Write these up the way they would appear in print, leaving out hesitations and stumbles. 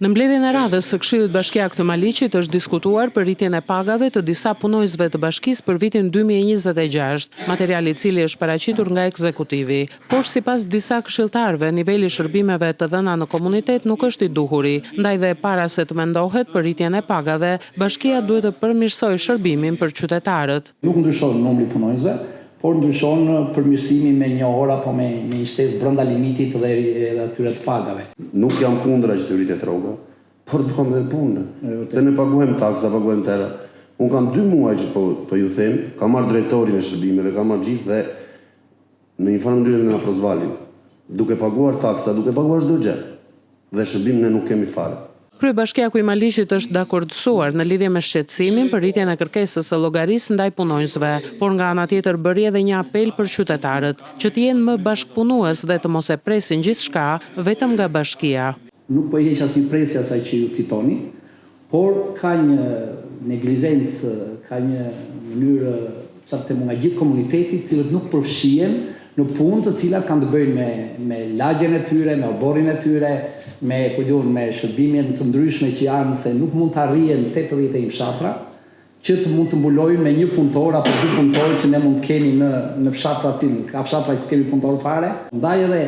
Në mbledhjen e radhës së Këshillit Bashkiak të Maliqit është diskutuar për rritjen e pagave të disa punojësve të bashkisë për vitin 2026, materiali i cili është paraqitur nga ekzekutivi. Por sipas disa këshilltarëve, niveli i shërbimeve të dhëna në komunitet nuk është i duhuri, ndaj dhe para se të mendohet për rritjen e pagave, bashkia duhet të përmirësojë shërbimin për qytetarët. Nuk ndryshon numri i punojësve, por ndryshon përmirësimi me një orë apo me një shtesë brenda limitit dhe atyre të pagave. Nuk jam kundër qytetit rroga, por duam edhe punë. Se ne paguajmë taksa, paguajmë tëra. Unë kam 2 muaj që po ju them, kam marrë drejtorin e shërbimeve, kam marrë gjithë dhe në një farë mënyrë na prosvalin. Duke paguar taksa, duke paguar çdo gjë. Dhe shërbimin ne nuk kemi fare. Kryebashkiaku i Maliqit është dakordsuar në lidhje me shqetësimin për rritjen e kërkesës së llogarisë ndaj punonjësve, por nga ana tjetër bëri edhe një apel për qytetarët, që të jenë më bashkëpunues dhe të mos e presin gjithçka vetëm nga bashkia. Nuk po heq asnjë presje asaj që ju citoni, por ka një neglizencë, ka një mënyrë çfarë nga gjithë komuniteti, cilët nuk përfshihen në punë të cilat kanë të bëjnë me lagjen e tyre, me oborrin e tyre, me shërbimin të ndryshme që janë se nuk mund të arrihen 81 fshatra, që të mund të mbulojnë me 1 punëtor apo 2 punëtorë që ne mund të kemi në fshatra tim, ka fshatra që s'kemi punëtor fare. Ndaj edhe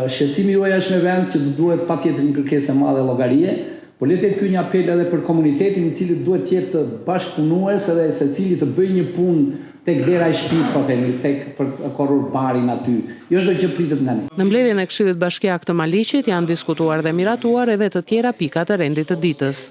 shqetësimi juaj është në vend që duhet patjetër një kërkesë e madhe llogarie, por le të jetë ky një apel edhe për komunitetin i cili duhet të jetë bashkëpunues edhe secili të bëjë një punë tek dera e shtëpisë, tek për korrur barin aty. Jo çdo gjë pritet nga ne. Në mbledhjen e Këshillit Bashkiak të Maliqit janë diskutuar dhe miratuar edhe të tjera pika të rendit të ditës.